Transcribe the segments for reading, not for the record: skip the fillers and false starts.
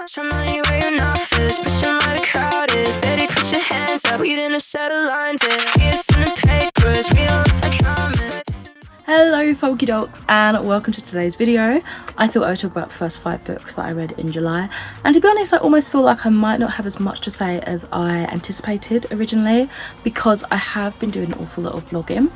Show money where your mouth is, pushing where the crowd is. Baby, put your hands up, we didn't settle lines. It's in the papers, we don't look like comments. Hello folky dogs and welcome to today's video. I thought I would talk about the first 5 books that I read in July, and to be honest I almost feel like I might not have as much to say as I anticipated originally because I have been doing an awful lot of vlogging,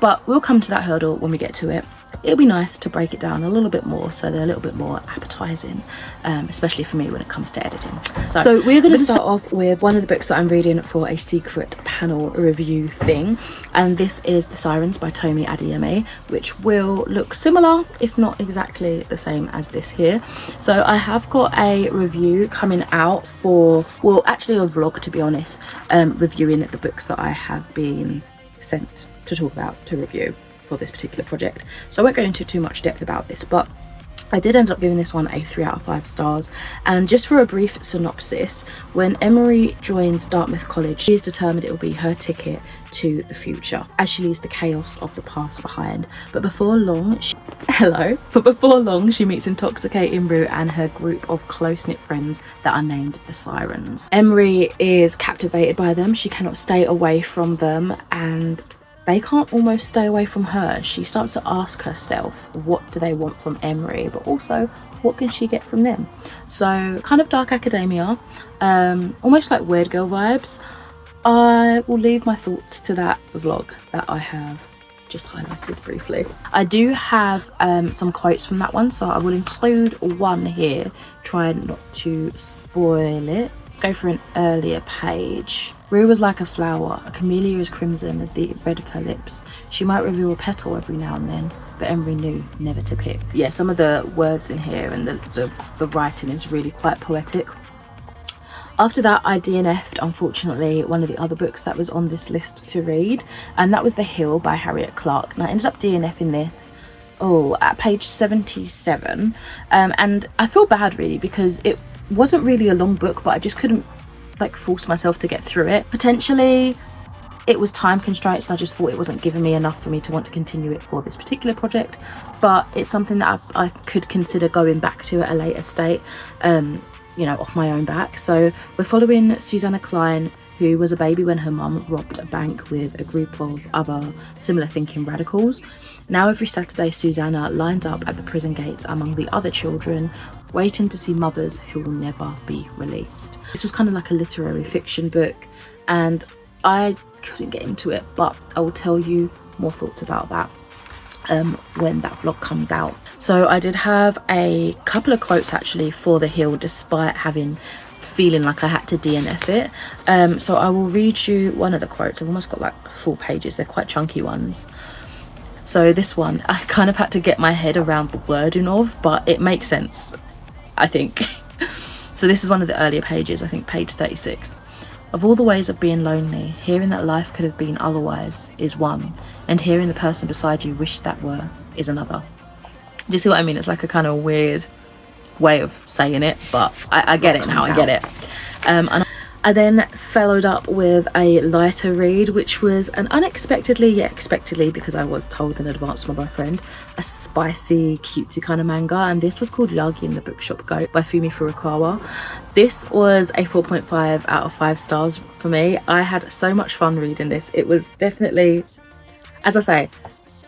but we'll come to that hurdle when we get to it. It'll be nice to break it down a little bit more so they're a little bit more appetizing, especially for me when it comes to editing. So we're going to start off with one of the books that I'm reading for a secret panel review thing, and this is The Sirens by Tomi Adeyemi, which will look similar if not exactly the same as this here. So I have got a review coming out for, well actually a vlog to be honest, reviewing the books that I have been sent to talk about, to review for this particular project. So I won't go into too much depth about this, but I did end up giving this one a 3 out of 5 stars. And just for a brief synopsis, when Emery joins Dartmouth College, she is determined it will be her ticket to the future as she leaves the chaos of the past behind. But before long she meets intoxicating Rue and her group of close-knit friends that are named the Sirens. Emery is captivated by them, she cannot stay away from them, and they can't almost stay away from her. She starts to ask herself, what do they want from Emery, but also what can she get from them? So kind of dark academia, almost like Weird Girl vibes. I will leave my thoughts to that vlog that I have just highlighted briefly. I do have some quotes from that one, so I will include one here, try not to spoil it. Let's go for an earlier page. Rue was like a flower, a camellia as crimson as the red of her lips. She might reveal a petal every now and then, but Emery knew never to pick. Yeah, some of the words in here and the writing is really quite poetic. After that, I DNF'd, unfortunately, one of the other books that was on this list to read, and that was The Hill by Harriet Clark. And I ended up DNFing this at page 77, and I feel bad really because it wasn't really a long book, but I just couldn't like force myself to get through it. Potentially it was time constraints and I just thought it wasn't giving me enough for me to want to continue it for this particular project, but it's something that I could consider going back to at a later state, you know, off my own back. So we're following Susanna Klein, who was a baby when her mum robbed a bank with a group of other similar thinking radicals. Now every Saturday Susanna lines up at the prison gates among the other children, waiting to see mothers who will never be released. This was kind of like a literary fiction book and I couldn't get into it, but I will tell you more thoughts about that when that vlog comes out. So I did have a couple of quotes actually for The Hill, despite feeling like I had to DNF it. So I will read you one of the quotes. I've almost got like full pages, they're quite chunky ones. So this one I kind of had to get my head around the wording of, but it makes sense, I think. So this is one of the earlier pages, I think page 36. Of all the ways of being lonely, hearing that life could have been otherwise is one, and hearing the person beside you wish that were is another. Do you see what I mean? It's like a kind of weird way of saying it, but I get it now, I get it. And I then followed up with a lighter read, which was an unexpectedly, expectedly, because I was told in advance by my friend, a spicy, cutesy kind of manga, and this was called Yagi and the Bookshop Goat by Fumi Furukawa. This was a 4.5 out of 5 stars for me. I had so much fun reading this. It was definitely, as I say,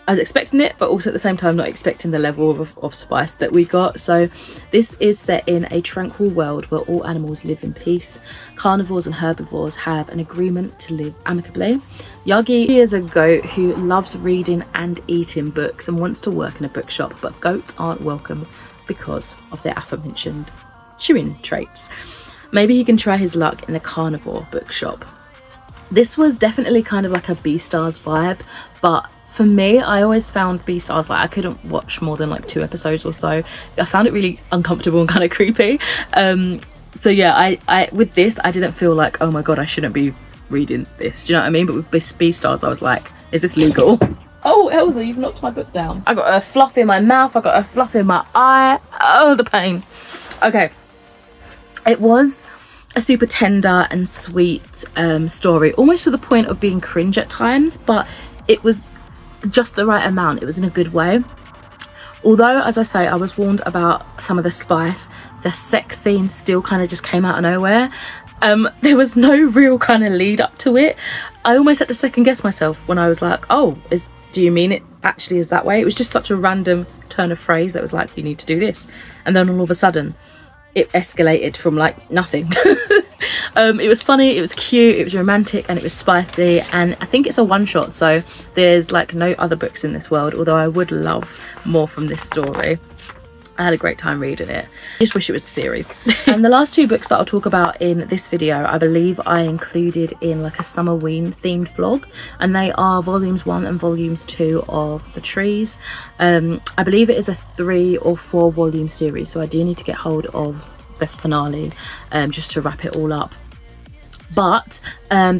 I was expecting it, but also at the same time not expecting the level of spice that we got. So this is set in a tranquil world where all animals live in peace. Carnivores and herbivores have an agreement to live amicably. Yagi is a goat who loves reading and eating books and wants to work in a bookshop, but goats aren't welcome because of their aforementioned chewing traits. Maybe he can try his luck in a carnivore bookshop. This was definitely kind of like a Beastars vibe, but for me, I always found Beastars, like I couldn't watch more than like 2 episodes or so. I found it really uncomfortable and kind of creepy. So yeah, I with this, I didn't feel like, oh my god, I shouldn't be reading this. Do you know what I mean? But with Beastars, I was like, is this legal? Oh, Elsa, you've knocked my book down. I got a fluff in my mouth, I got a fluff in my eye. Oh, the pain. Okay. It was a super tender and sweet story, almost to the point of being cringe at times, but it was just the right amount. It was in a good way. Although, as I say, I was warned about some of the spice, the sex scene still kind of just came out of nowhere. There was no real kind of lead up to it. I almost had to second guess myself when I was like, oh, do you mean it actually is that way? It was just such a random turn of phrase that was like, you need to do this, and then all of a sudden it escalated from like nothing. It was funny, it was cute, it was romantic, and it was spicy, and I think it's a one-shot, so there's like no other books in this world, although I would love more from this story. I had a great time reading it. I just wish it was a series. And the last two books that I'll talk about in this video, I believe I included in like a Summerween themed vlog, and they are volumes 1 and volumes 2 of The Trees. I believe it is a 3 or 4 volume series, so I do need to get hold of the finale just to wrap it all up. But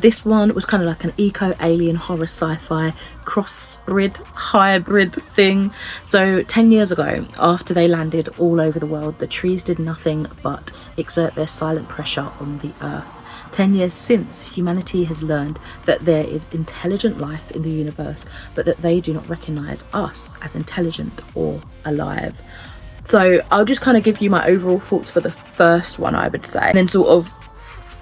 this one was kind of like an eco-alien horror sci-fi crossbred hybrid thing. So 10 years ago, after they landed all over the world, the trees did nothing but exert their silent pressure on the earth. 10 years since, humanity has learned that there is intelligent life in the universe, but that they do not recognize us as intelligent or alive. So I'll just kind of give you my overall thoughts for the first one, I would say, and then sort of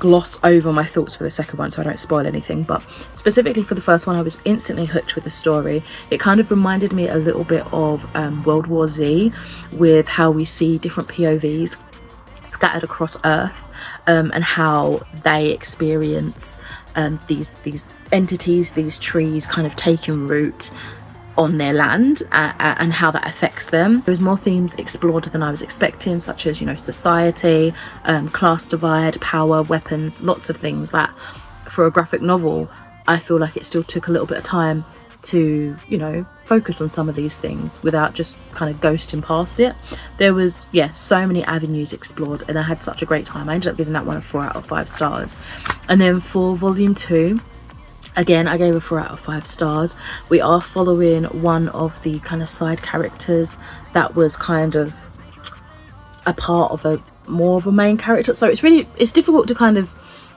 gloss over my thoughts for the second one so I don't spoil anything. But specifically for the first one, I was instantly hooked with the story. It kind of reminded me a little bit of World War Z, with how we see different POVs scattered across Earth, and how they experience these entities, these trees kind of taking root on their land, and how that affects them. There's more themes explored than I was expecting, such as, you know, society, class divide, power, weapons, lots of things that for a graphic novel I feel like it still took a little bit of time to, you know, focus on some of these things without just kind of ghosting past it. There was, yeah, so many avenues explored, and I had such a great time. I ended up giving that one a 4 out of 5 stars. And then for volume 2, again, I gave a 4 out of 5 stars. We are following one of the kind of side characters that was kind of a part of a more of a main character. So it's difficult to kind of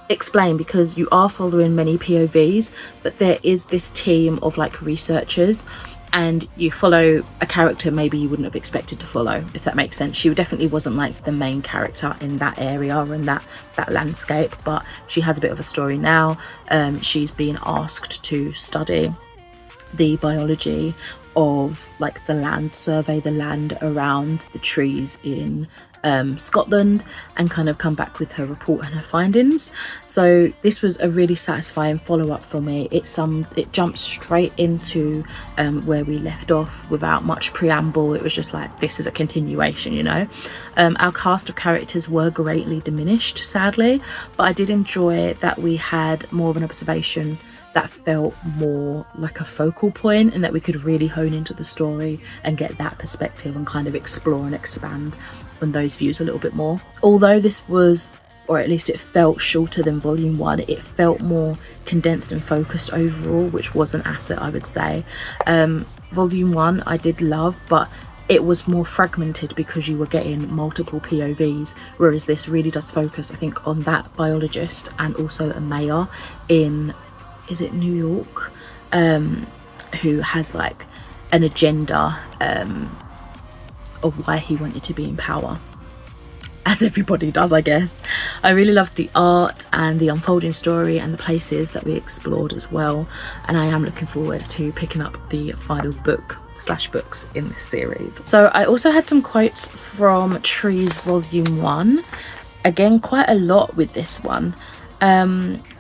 explain, because you are following many POVs, but there is this team of like researchers, and you follow a character maybe you wouldn't have expected to follow, if that makes sense. She definitely wasn't like the main character in that area and that landscape, but she has a bit of a story now. She's being asked to study the biology of like the land, survey the land around the trees in Scotland, and kind of come back with her report and her findings. So this was a really satisfying follow-up for me. It jumped straight into where we left off without much preamble. It was just like, this is a continuation, you know. Our cast of characters were greatly diminished, sadly, but I did enjoy that we had more of an observation that felt more like a focal point, and that we could really hone into the story and get that perspective and kind of explore and expand on those views a little bit more. Although this was, or at least it felt shorter than volume 1, it felt more condensed and focused overall, which was an asset, I would say. Volume 1 I did love, but it was more fragmented because you were getting multiple POVs, whereas this really does focus, I think, on that biologist and also a mayor in, is it New York, who has like an agenda of why he wanted to be in power, as everybody does, I guess. I really loved the art and the unfolding story and the places that we explored as well, and I am looking forward to picking up the final books in this series. So I also had some quotes from Trees volume 1, again quite a lot with this one.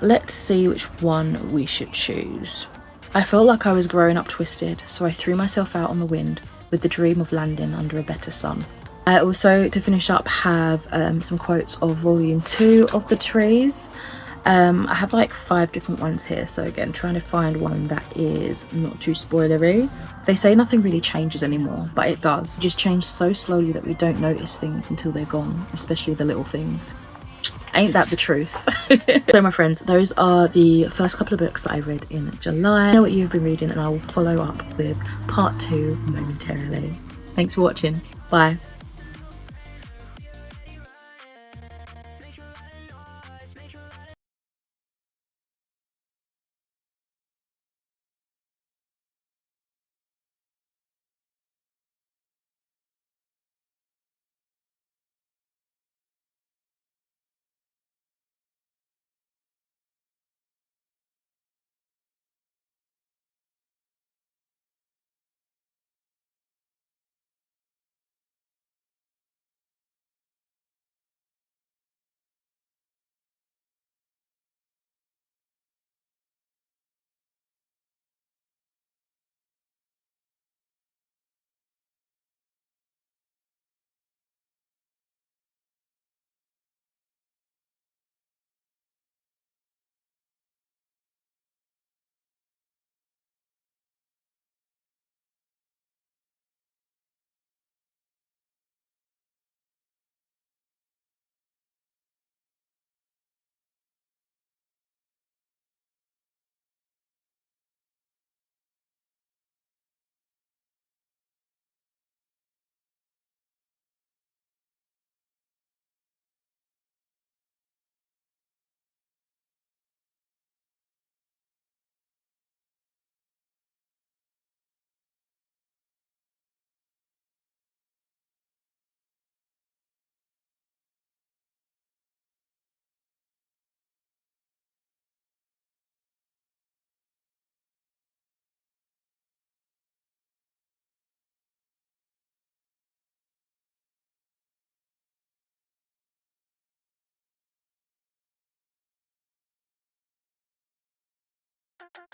Let's see which one we should choose. I felt like I was growing up twisted, so I threw myself out on the wind with the dream of landing under a better sun. I also, to finish up, have some quotes of volume 2 of The Trees. I have like 5 different ones here, so again, trying to find one that is not too spoilery. They say nothing really changes anymore, but it does. It just changes so slowly that we don't notice things until they're gone, especially the little things. Ain't that the truth? So my friends, those are the first couple of books that I read in July. I know what you've been reading, and I will follow up with part 2 momentarily. Thanks for watching. Bye.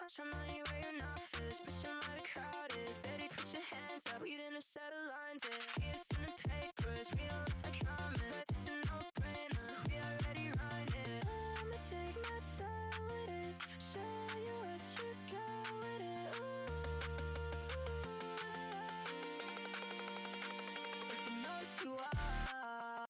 Some money where you're not first, pushing where the crowd is. Baby, put your hands up, we didn't have settled lines. Yeah, it's in the papers, we